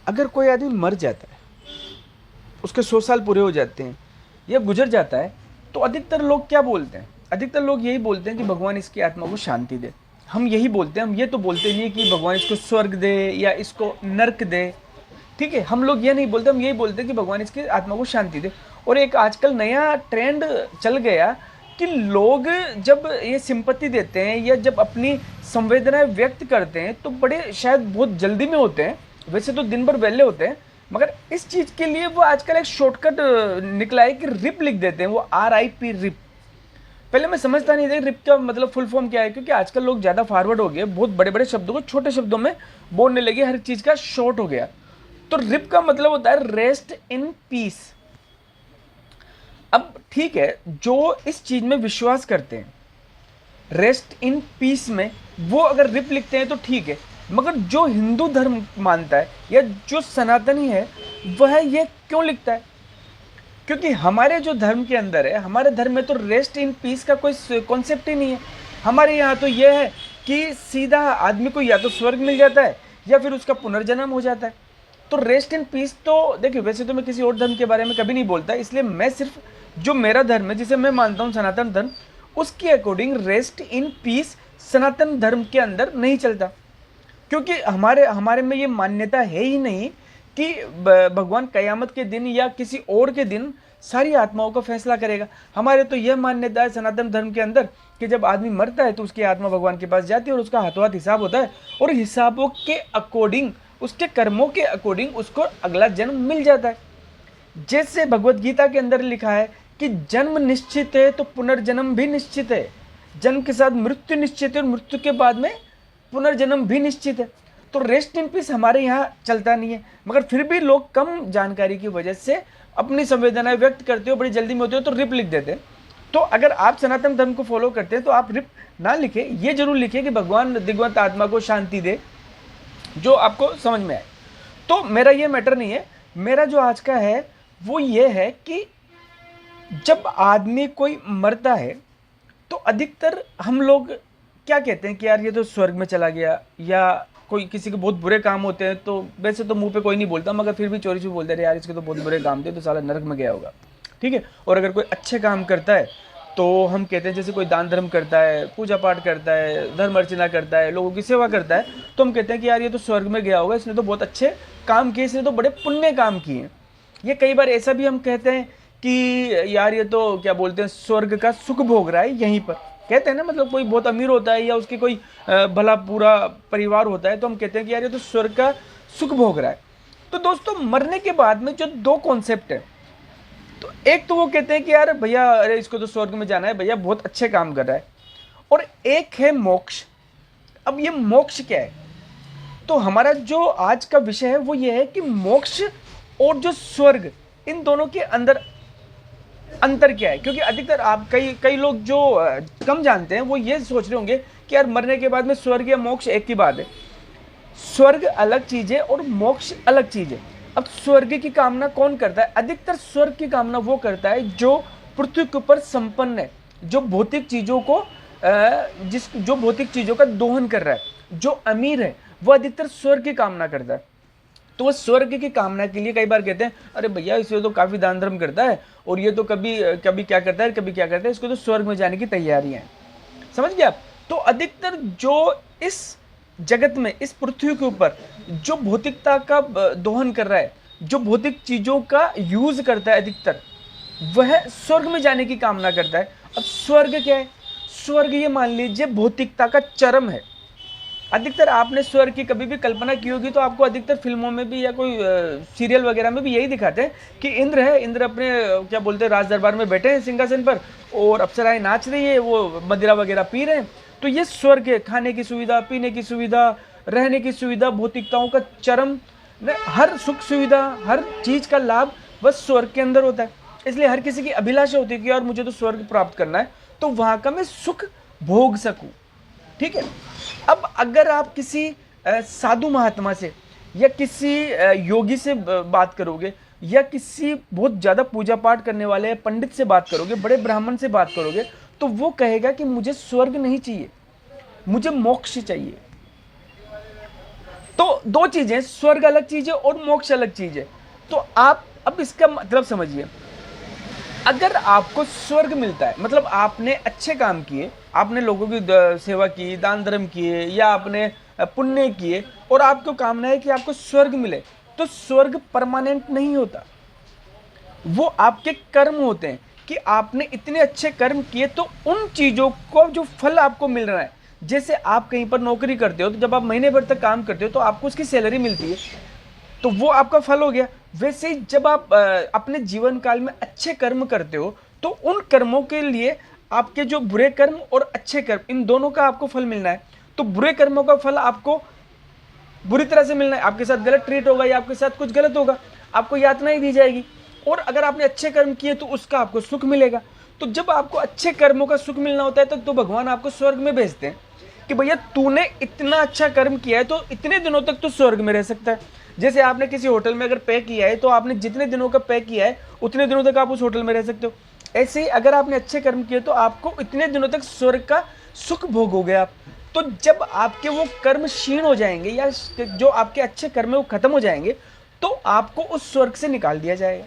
अगर कोई आदमी मर जाता है, उसके 100 साल पूरे हो जाते हैं या गुजर जाता है, तो अधिकतर लोग क्या बोलते हैं? अधिकतर लोग यही बोलते हैं कि भगवान इसकी आत्मा को शांति दे। हम यही बोलते हैं, हम ये तो बोलते नहीं कि भगवान इसको स्वर्ग दे या इसको नर्क दे। ठीक है, हम लोग ये नहीं बोलते, हम यही बोलते हैं कि भगवान इसकी आत्मा को शांति दे। और एक आजकल नया ट्रेंड चल गया कि लोग जब ये सिंपत्ति देते हैं या जब अपनी संवेदनाएं व्यक्त करते हैं तो बड़े शायद बहुत जल्दी में होते हैं, वैसे तो दिन भर वेले होते हैं, मगर इस चीज़ के लिए वो आजकल एक शॉर्टकट निकला है कि रिप लिख देते हैं, वो RIP रिप। पहले मैं समझता नहीं था रिप का मतलब फुल फॉर्म क्या है, क्योंकि आजकल लोग ज़्यादा फॉरवर्ड हो गए, बहुत बड़े बड़े शब्दों को छोटे शब्दों में बोलने लगे, हर चीज़ का शॉर्ट हो गया। तो रिप का मतलब होता है रेस्ट इन पीस। अब ठीक है, जो इस चीज़ में विश्वास करते हैं रेस्ट इन पीस में, वो अगर रिप लिखते हैं तो ठीक है, मगर जो हिंदू धर्म मानता है या जो सनातनी है वह ये क्यों लिखता है? क्योंकि हमारे जो धर्म के अंदर है, हमारे धर्म में तो रेस्ट इन पीस का कोई कॉन्सेप्ट ही नहीं है। हमारे यहाँ तो यह है कि सीधा आदमी को या तो स्वर्ग मिल जाता है या फिर उसका पुनर्जन्म हो जाता है। तो रेस्ट इन पीस तो देखिए, वैसे तो मैं किसी और धर्म के बारे में कभी नहीं बोलता, इसलिए मैं सिर्फ जो मेरा धर्म है, जिसे मैं मानता हूँ सनातन धर्म, उसके अकॉर्डिंग रेस्ट इन पीस सनातन धर्म के अंदर नहीं चलता। क्योंकि हमारे हमारे में ये मान्यता है ही नहीं कि भगवान कयामत के दिन या किसी और के दिन सारी आत्माओं का फैसला करेगा। हमारे तो यह मान्यता है सनातन धर्म के अंदर कि जब आदमी मरता है तो उसकी आत्मा भगवान के पास जाती है और उसका हाथों हाथ हिसाब होता है, और हिसाबों के अकॉर्डिंग, उसके कर्मों के अकॉर्डिंग उसको अगला जन्म मिल जाता है। जैसे भगवत गीता के अंदर लिखा है कि जन्म निश्चित है तो पुनर्जन्म भी निश्चित है, जन्म के साथ मृत्यु निश्चित है और मृत्यु के बाद में पुनर्जन्म भी निश्चित है। तो रेस्ट इन पीस हमारे यहाँ चलता नहीं है, मगर फिर भी लोग कम जानकारी की वजह से अपनी संवेदनाएं व्यक्त करते हो, बड़ी जल्दी में होते हो तो रिप लिख देते हैं। तो अगर आप सनातन धर्म को फॉलो करते हैं तो आप रिप ना लिखें, ये जरूर लिखें कि भगवान दिग्वंत आत्मा को शांति दे, जो आपको समझ में आए। तो मेरा ये मैटर नहीं है, मेरा जो आज का है वो ये है कि जब आदमी कोई मरता है तो अधिकतर हम लोग क्या कहते हैं कि यार ये तो स्वर्ग में चला गया, या कोई किसी के बहुत बुरे काम होते हैं तो वैसे तो मुंह पे कोई नहीं बोलता, मगर फिर भी चोरी छुपे बोलते हैं यार इसके तो बहुत बुरे काम थे तो साला नरक में गया होगा। ठीक है, और अगर कोई अच्छे काम करता है तो हम कहते हैं, जैसे कोई दान धर्म करता है, पूजा पाठ करता है, धर्म अर्चना करता है, लोगों की सेवा करता है, तो हम कहते हैं कि यार ये तो स्वर्ग में गया होगा, इसने तो बहुत अच्छे काम किए, इसने तो बड़े पुण्य काम किए। ये कई बार ऐसा भी हम कहते हैं कि यार ये तो क्या बोलते हैं स्वर्ग का सुख भोग रहा है यहीं पर, कहते हैं ना, मतलब कोई बहुत अमीर होता है या उसकी कोई भला पूरा परिवार होता है तो हम कहते हैं कि यार ये तो स्वर्ग का सुख भोग रहा है। तो दोस्तों, मरने के बाद में जो दो कॉन्सेप्ट है, तो एक तो वो कहते हैं कि यार भैया अरे इसको तो स्वर्ग में जाना है, भैया बहुत अच्छे काम कर रहा है, और एक है मोक्ष। अब ये मोक्ष क्या है? तो हमारा जो आज का विषय है वो ये है कि मोक्ष और जो स्वर्ग, इन दोनों के अंदर अंतर क्या है। क्योंकि अधिकतर आप कई लोग जो कम जानते हैं वो ये सोच रहे होंगे कि यार मरने के बाद में स्वर्ग या मोक्ष एक ही बात है। स्वर्ग अलग चीज है और मोक्ष अलग चीज है। अब स्वर्ग की कामना कौन करता है? अधिकतर स्वर्ग की कामना वो करता है जो पृथ्वी के ऊपर संपन्न है, जो भौतिक चीजों को जो भौतिक चीजों का दोहन कर रहा है, जो अमीर है, वो अधिकतर स्वर्ग की कामना करता है। तो वो स्वर्ग की कामना के लिए कई बार कहते हैं अरे भैया इसे तो काफी दान धर्म करता है और ये तो कभी कभी क्या करता है, कभी क्या करता है, इसको तो स्वर्ग में जाने की तैयारियां हैं। समझ गए आप? तो अधिकतर जो इस जगत में, इस पृथ्वी के ऊपर जो भौतिकता का दोहन कर रहा है, जो भौतिक चीजों का यूज करता है, अधिकतर वह स्वर्ग में जाने की कामना करता है। अब स्वर्ग क्या है? स्वर्ग ये मान लीजिए भौतिकता का चरम है। अधिकतर आपने स्वर्ग की कभी भी कल्पना की होगी तो आपको अधिकतर फिल्मों में भी या कोई सीरियल वगैरह में भी यही दिखाते हैं कि इंद्र है, इंद्र अपने क्या बोलते हैं राज दरबार में बैठे हैं सिंहासन पर और अप्सराएं नाच रही है, वो मदिरा वगैरह पी रहे हैं। तो ये स्वर्ग है, खाने की सुविधा, पीने की सुविधा, रहने की सुविधा, भौतिकताओं का चरम, हर सुख सुविधा, हर चीज का लाभ बस स्वर्ग के अंदर होता है। इसलिए हर किसी की अभिलाषा होती है कि यार मुझे तो स्वर्ग प्राप्त करना है तो वहां का मैं सुख भोग सकूं। ठीक है, अब अगर आप किसी साधु महात्मा से या किसी योगी से बात करोगे या किसी बहुत ज्यादा पूजा पाठ करने वाले पंडित से बात करोगे, बड़े ब्राह्मण से बात करोगे, तो वो कहेगा कि मुझे स्वर्ग नहीं चाहिए, मुझे मोक्ष चाहिए। तो दो चीजें, स्वर्ग अलग चीज है और मोक्ष अलग चीज है। तो आप अब इसका मतलब समझिए, अगर आपको स्वर्ग मिलता है, मतलब आपने अच्छे काम किए, आपने लोगों की सेवा की, दान धर्म किए, या आपने पुण्य किए, और आपको कामना है कि आपको स्वर्ग मिले, तो स्वर्ग परमानेंट नहीं होता। वो आपके कर्म होते हैं कि आपने इतने अच्छे कर्म किए, तो उन चीजों को जो फल आपको मिल रहा है, जैसे आप कहीं पर नौकरी करते हो तो जब आप महीने भर तक काम करते हो तो आपको उसकी सैलरी मिलती है, तो वो आपका फल हो गया। वैसे ही जब आप अपने जीवन काल में अच्छे कर्म करते हो, तो उन कर्मों के लिए आपके जो बुरे कर्म और अच्छे कर्म, इन दोनों का आपको फल मिलना है। तो बुरे कर्मों का फल आपको बुरी तरह से मिलना है, आपके साथ गलत ट्रीट होगा या आपके साथ कुछ गलत होगा, आपको यातना ही दी जाएगी। और अगर आपने अच्छे कर्म किए तो उसका आपको सुख मिलेगा। तो जब आपको अच्छे कर्मों का सुख मिलना होता है तो भगवान आपको स्वर्ग में भेजते हैं कि भैया तूने इतना अच्छा कर्म किया है तो इतने दिनों तक तो स्वर्ग में रह सकता है। जैसे आपने किसी होटल में अगर पे किया है तो आपने जितने दिनों का पे किया है उतने दिनों तक आप उस होटल में रह सकते हो। ऐसे ही अगर आपने अच्छे कर्म किए तो आपको इतने दिनों तक स्वर्ग का सुख भोगोगे आप। तो जब आपके वो कर्म क्षीण हो जाएंगे या जो आपके अच्छे कर्म है वो खत्म हो जाएंगे, तो आपको उस स्वर्ग से निकाल दिया जाएगा।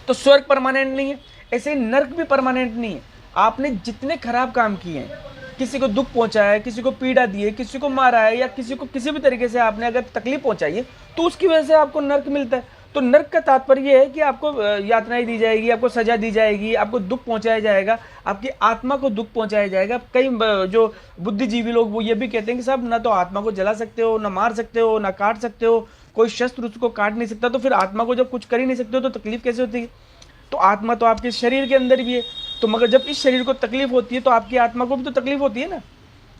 तो स्वर्ग परमानेंट नहीं है, ऐसे ही नर्क भी परमानेंट नहीं है। आपने जितने खराब काम किए हैं, किसी को दुख पहुंचाया है, किसी को पीड़ा दी है, किसी को मारा है, या किसी को किसी भी तरीके से आपने अगर तकलीफ पहुंचाई है, तो उसकी वजह से आपको नर्क मिलता है। तो नर्क का तात्पर्य यह है कि आपको यातनाएं दी जाएगी, आपको सजा दी जाएगी, आपको दुख पहुंचाया जाएगा, आपकी आत्मा को दुख पहुंचाया जाएगा। कई जो बुद्धिजीवी लोग वो ये भी कहते हैं कि साहब ना तो आत्मा को जला सकते हो, ना मार सकते हो, ना काट सकते हो, कोई शस्त्र उसको काट नहीं सकता, तो फिर आत्मा को जब कुछ कर ही नहीं सकते हो तो तकलीफ कैसे होती है। तो आत्मा तो आपके शरीर के अंदर भी है, तो मगर जब इस शरीर को तकलीफ होती है तो आपकी आत्मा को भी तो तकलीफ होती है ना।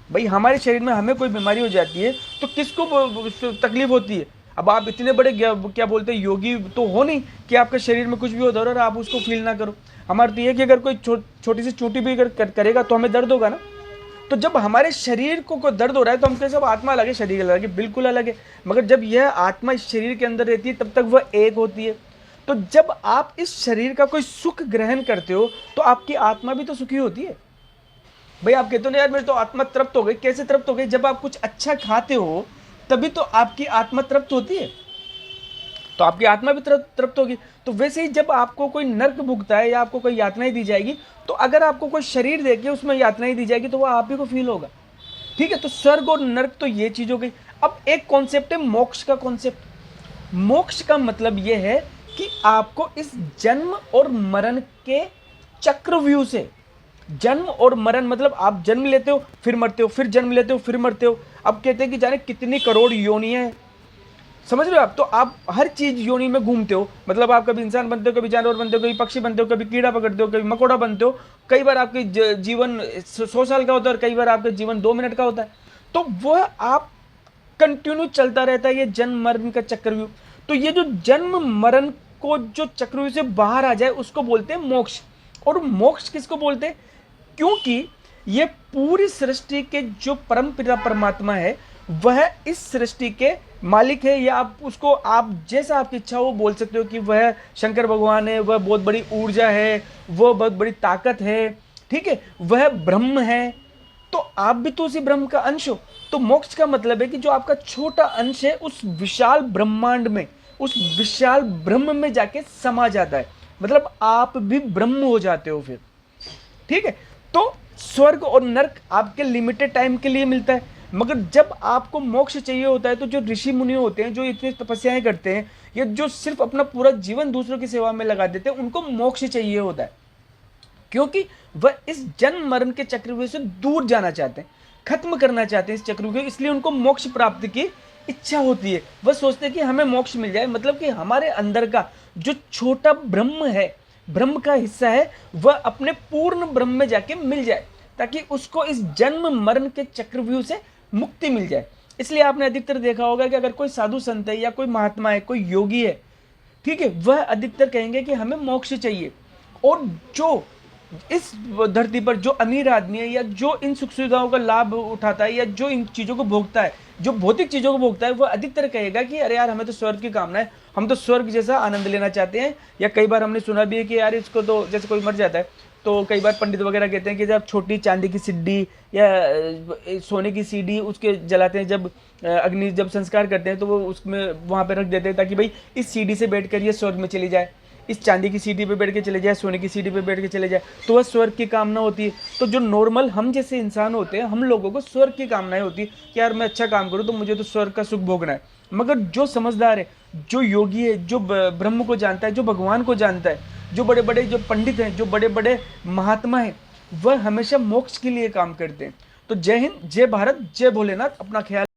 भाई हमारे शरीर में हमें कोई बीमारी हो जाती है तो किसको तकलीफ होती है। अब आप इतने बड़े क्या बोलते हैं योगी तो हो नहीं कि आपके शरीर में कुछ भी होता है और आप उसको फील ना करो। हमारा तो ये कि अगर कोई छोटी सी चोटी भी अगर करेगा तो हमें दर्द होगा ना। तो जब हमारे शरीर को दर्द हो रहा है तो हम कैसे, सब आत्मा अलग है शरीर अलग है, बिल्कुल अलग है। मगर जब यह आत्मा इस शरीर के अंदर रहती है तब तक वह एक होती है। तो जब आप इस शरीर का कोई सुख ग्रहण करते हो तो आपकी आत्मा भी तो सुखी होती है। भाई आप कहते हो ना यार मेरी तो आत्मा तृप्त हो गई, कैसे तृप्त हो गई? जब आप कुछ अच्छा खाते हो तभी तो आपकी आत्मा तृप्त होती है, तो आपकी आत्मा भी तृप्त होगी। तो वैसे ही जब आपको कोई नर्क भुगता है या आपको कोई यातनाएं दी जाएगी, तो अगर आपको कोई शरीर देके उसमें यातनाएं दी जाएगी तो वह आप ही को फील होगा। ठीक है, तो स्वर्ग और नर्क तो ये चीज हो गई। अब एक कॉन्सेप्ट है मोक्ष का कॉन्सेप्ट। मोक्ष का मतलब यह है कि आपको इस जन्म और मरण के चक्रव्यूह से, जन्म और मरण मतलब आप जन्म लेते हो फिर मरते हो, फिर जन्म लेते हो फिर मरते हो। अब कहते हैं कि जाने कितनी करोड़ योनियां हैं, समझ रहे हो आप? तो आप हर चीज योनि में घूमते हो, मतलब आप कभी इंसान बनते हो, कभी जानवर बनते हो, कभी पक्षी बनते हो, कभी कीड़ा पकड़ते हो, कभी मकोड़ा बनते हो। कई बार आपके जीवन 100 साल का होता है और कई बार आपका जीवन 2 मिनट का होता है। तो वह आप कंटिन्यू चलता रहता है ये जन्म मरण का चक्रव्यूह। तो ये जो जन्म मरण को जो चक्रव्यूह से बाहर आ जाए उसको बोलते हैं मोक्ष। और मोक्ष किसको बोलते हैं? क्योंकि ये पूरी सृष्टि के जो परम पिता परमात्मा है वह इस सृष्टि के मालिक है, या आप उसको आप जैसा आपकी इच्छा हो बोल सकते हो कि वह शंकर भगवान है, वह बहुत बड़ी ऊर्जा है, वह बहुत बड़ी ताकत है, ठीक है, वह ब्रह्म है। तो आप भी तो उसी ब्रह्म का अंश हो। तो मोक्ष का मतलब है कि जो आपका छोटा अंश है उस विशाल ब्रह्मांड में, उस विशाल ब्रह्म में जाके समा जाता है, मतलब आप भी ब्रह्म हो जाते हो फिर। ठीक है, तो स्वर्ग और नर्क आपके लिमिटेड टाइम के लिए मिलता है। मगर जब आपको मोक्ष चाहिए होता है तो जो ऋषि मुनि होते हैं, जो इतनी तपस्याएं करते हैं, या जो सिर्फ अपना पूरा जीवन दूसरों की सेवा में लगा देते हैं, उनको मोक्ष चाहिए होता है, क्योंकि वह इस जन्म मरण के चक्रव्यूह से दूर जाना चाहते हैं, खत्म करना चाहते हैं इस चक्रव्यूह को, इसलिए उनको मोक्ष प्राप्ति की इच्छा होती है। वह सोचते हैं कि हमें मोक्ष मिल जाए, मतलब कि हमारे अंदर का जो छोटा ब्रह्म है, ब्रह्म का हिस्सा है, वह अपने पूर्ण ब्रह्म में जाके मिल जाए, ताकि उसको इस जन्म मरण के चक्रव्यूह से मुक्ति मिल जाए। इसलिए आपने अधिकतर देखा होगा कि अगर कोई साधु संत है या कोई महात्मा है, कोई योगी है, ठीक है, वह अधिकतर कहेंगे कि हमें मोक्ष चाहिए। और जो इस धरती पर जो अमीर आदमी है या जो इन सुख सुविधाओं का लाभ उठाता है या जो इन चीज़ों को भोगता है, जो भौतिक चीज़ों को भोगता है, वह अधिकतर कहेगा कि अरे यार हमें तो स्वर्ग की कामना है, हम तो स्वर्ग जैसा आनंद लेना चाहते हैं। या कई बार हमने सुना भी है कि यार इसको तो जैसे कोई मर जाता है तो कई बार पंडित वगैरह कहते हैं कि जब छोटी चांदी की सिड्डी या सोने की सीढ़ी उसके जलाते हैं, जब अग्नि जब संस्कार करते हैं तो वो उसमें वहाँ पे रख देते हैं ताकि भाई इस सीढ़ी से बैठकर ये स्वर्ग में चली जाए, इस चांदी की सीढ़ी पे बैठ के चले जाए, सोने की सीढ़ी पे बैठ के चले जाए, तो वह स्वर्ग की कामना होती है। तो जो नॉर्मल हम जैसे इंसान होते हैं, हम लोगों को स्वर्ग की कामनाएं होती है कि यार मैं अच्छा काम करूँ तो मुझे तो स्वर्ग का सुख भोगना है। मगर जो समझदार है, जो योगी है, जो ब्रह्म को जानता है, जो भगवान को जानता है, जो बड़े बड़े जो पंडित हैं, जो बड़े बड़े महात्मा हैं, वह हमेशा मोक्ष के लिए काम करते हैं। तो जय हिंद, जय भारत, जय भोलेनाथ। अपना ख्याल